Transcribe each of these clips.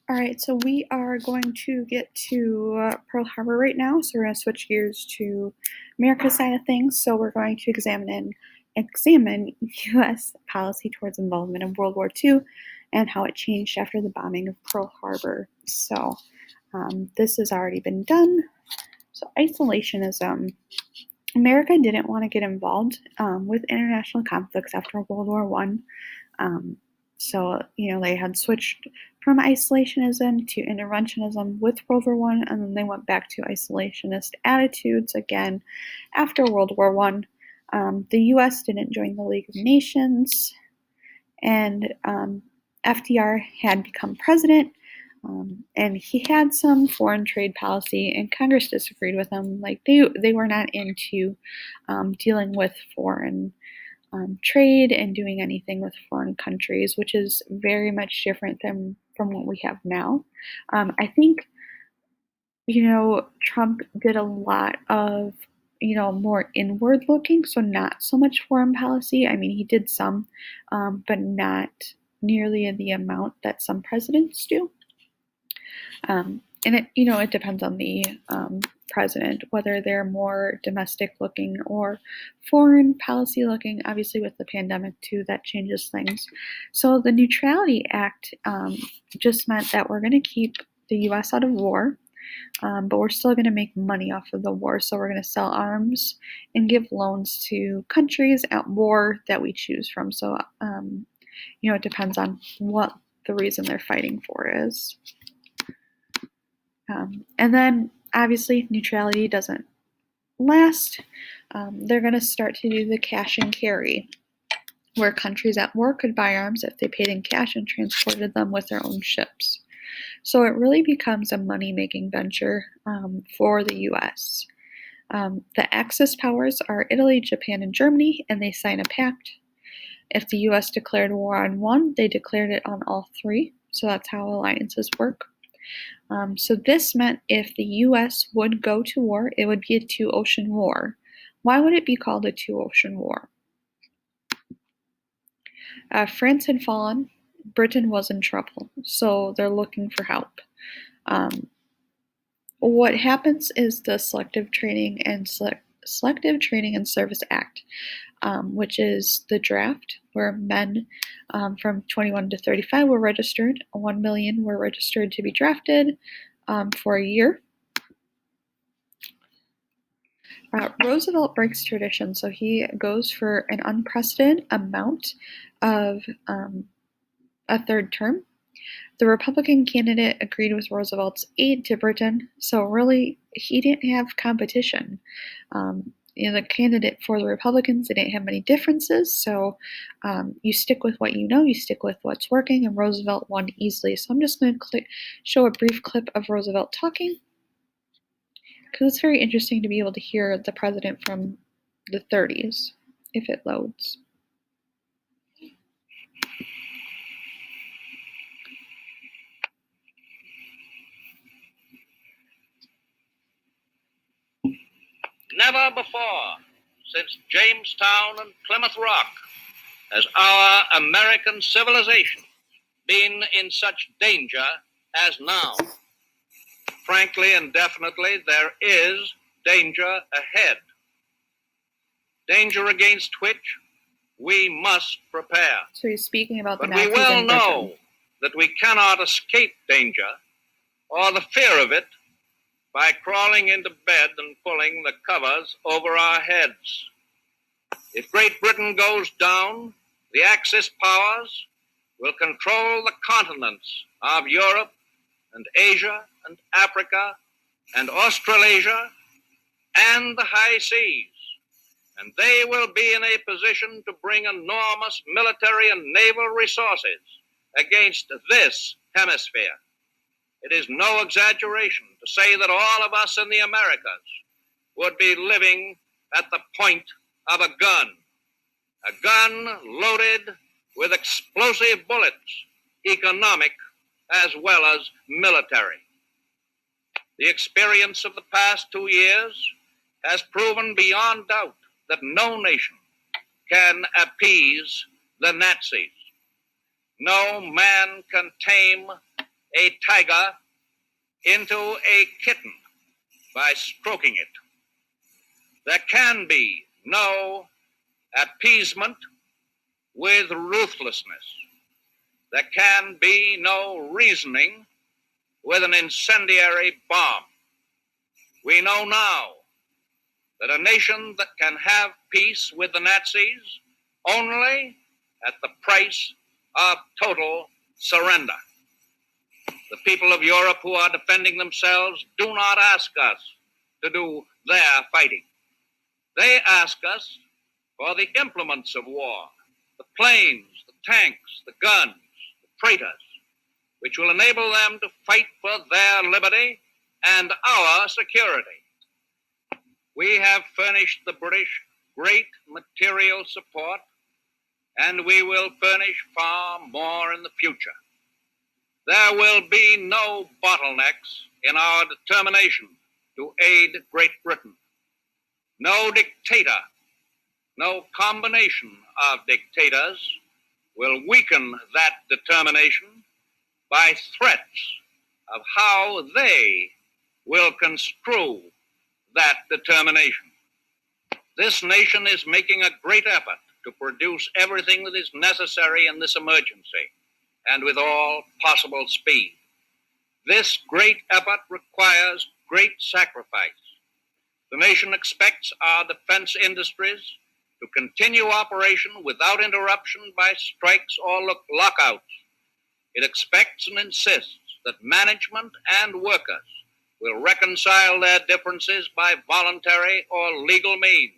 All right, so we are going to get to Pearl Harbor right now. So we're going to switch gears to America's side of things. So we're going to examine U.S. policy towards involvement in World War II and how it changed after the bombing of Pearl Harbor. So this has already been done. So isolationism. America didn't want to get involved with international conflicts after World War One. So, they had switched from isolationism to interventionism with World War One, and then they went back to isolationist attitudes again after World War One. The U.S. didn't join the League of Nations, and FDR had become president, and he had some foreign trade policy, and Congress disagreed with him. Like they were not into dealing with foreign trade and doing anything with foreign countries, which is very much different than from what we have now. I think, Trump did a lot of, more inward looking, so not so much foreign policy. I mean, he did some, but not nearly the amount that some presidents do. And it depends on the president, whether they're more domestic looking or foreign policy looking. Obviously, with the pandemic too, that changes things. So the Neutrality Act just meant that we're going to keep the U.S. out of war, but we're still going to make money off of the war. So we're going to sell arms and give loans to countries at war that we choose from. So, it depends on what the reason they're fighting for is. And then, obviously, neutrality doesn't last. They're going to start to do the cash and carry, where countries at war could buy arms if they paid in cash and transported them with their own ships. So it really becomes a money-making venture for the U.S. The Axis powers are Italy, Japan, and Germany, and they sign a pact. If the U.S. declared war on one, they declared it on all three. So that's how alliances work. So this meant if the U.S. would go to war, it would be a two-ocean war. Why would it be called a two-ocean war? France had fallen. Britain was in trouble, so they're looking for help. What happens is the Selective Training and Service Act, which is the draft where men from 21 to 35 were registered. 1 million were registered to be drafted for a year. Roosevelt breaks tradition, so he goes for an unprecedented amount of a third term. The Republican candidate agreed with Roosevelt's aid to Britain, so really he didn't have competition. The candidate for the Republicans didn't have many differences, so you stick with what you know, you stick with what's working, and Roosevelt won easily. So I'm just going to show a brief clip of Roosevelt talking, because it's very interesting to be able to hear the president from the 30s, if it loads. Never before, since Jamestown and Plymouth Rock, has our American civilization been in such danger as now. Frankly and definitely, there is danger ahead. Danger against which we must prepare. So he's speaking about the Nazis. But we well know that we cannot escape danger or the fear of it by crawling into bed and pulling the covers over our heads. If Great Britain goes down, the Axis powers will control the continents of Europe and Asia and Africa and Australasia and the high seas. And they will be in a position to bring enormous military and naval resources against this hemisphere. It is no exaggeration to say that all of us in the Americas would be living at the point of a gun loaded with explosive bullets, economic as well as military. The experience of the past 2 years has proven beyond doubt that no nation can appease the Nazis. No man can tame a tiger into a kitten by stroking it. There can be no appeasement with ruthlessness. There can be no reasoning with an incendiary bomb. We know now that a nation that can have peace with the Nazis only at the price of total surrender. The people of Europe who are defending themselves do not ask us to do their fighting. They ask us for the implements of war, the planes, the tanks, the guns, the traitors, which will enable them to fight for their liberty and our security. We have furnished the British great material support, and we will furnish far more in the future. There will be no bottlenecks in our determination to aid Great Britain. No dictator, no combination of dictators will weaken that determination by threats of how they will construe that determination. This nation is making a great effort to produce everything that is necessary in this emergency, and with all possible speed. This great effort requires great sacrifice. The nation expects our defense industries to continue operation without interruption by strikes or lockouts. It expects and insists that management and workers will reconcile their differences by voluntary or legal means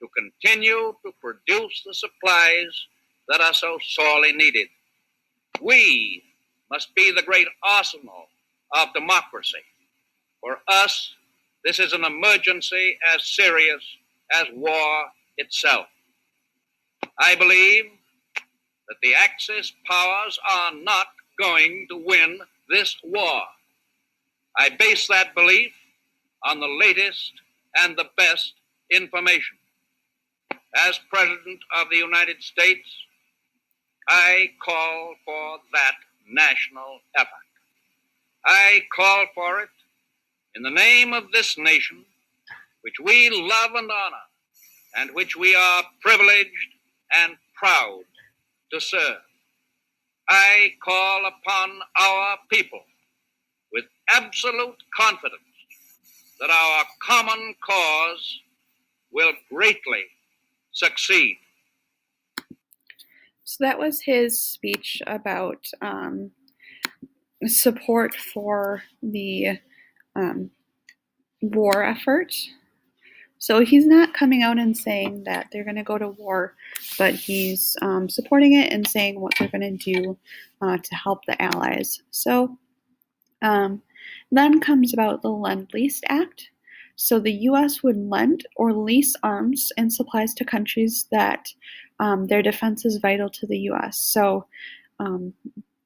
to continue to produce the supplies that are so sorely needed. We must be the great arsenal of democracy. For us, this is an emergency as serious as war itself. I believe that the Axis powers are not going to win this war. I base that belief on the latest and the best information. As President of the United States, I call for that national effort. I call for it in the name of this nation, which we love and honor, and which we are privileged and proud to serve. I call upon our people with absolute confidence that our common cause will greatly succeed. So that was his speech about support for the war effort. So he's not coming out and saying that they're going to go to war, but he's supporting it and saying what they're going to do to help the Allies. So then comes about the Lend-Lease Act. So the U.S. would lend or lease arms and supplies to countries that their defense is vital to the U.S. So,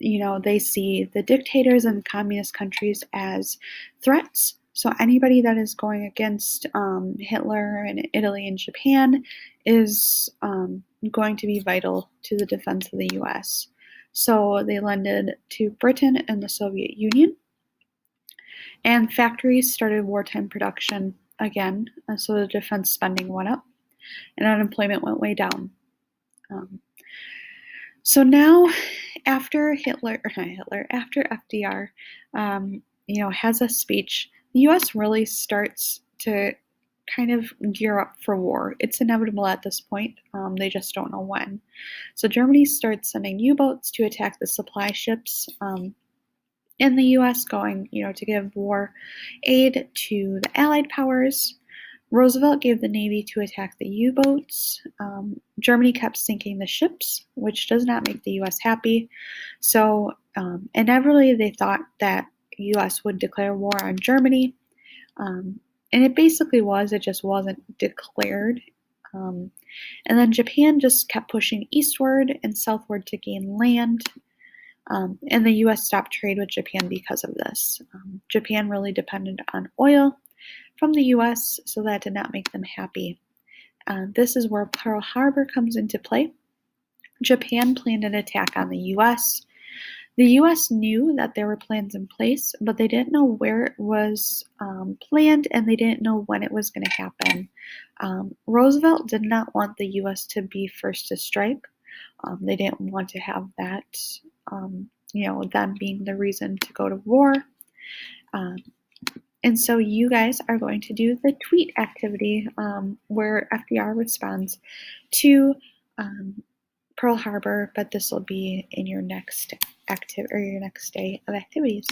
they see the dictators and communist countries as threats. So anybody that is going against Hitler and Italy and Japan is going to be vital to the defense of the U.S. So they lended to Britain and the Soviet Union. And factories started wartime production again, so the defense spending went up and unemployment went way down. So now, after after FDR, has a speech, the U.S. really starts to kind of gear up for war. It's inevitable at this point. They just don't know when. So Germany starts sending U-boats to attack the supply ships in the U.S., going, to give war aid to the Allied powers. Roosevelt gave the Navy to attack the U-boats. Germany kept sinking the ships, which does not make the U.S. happy. So inevitably, they thought that U.S. would declare war on Germany. And it basically was. It just wasn't declared. And then Japan just kept pushing eastward and southward to gain land. And the U.S. stopped trade with Japan because of this. Japan really depended on oil from the U.S., so that did not make them happy. This is where Pearl Harbor comes into play. Japan planned an attack on the U.S. The US knew that there were plans in place, but they didn't know where it was planned and they didn't know when it was going to happen. Roosevelt did not want the US to be first to strike. They didn't want to have that, them being the reason to go to war. And so you guys are going to do the tweet activity where FDR responds to Pearl Harbor, but this will be in your next your next day of activities.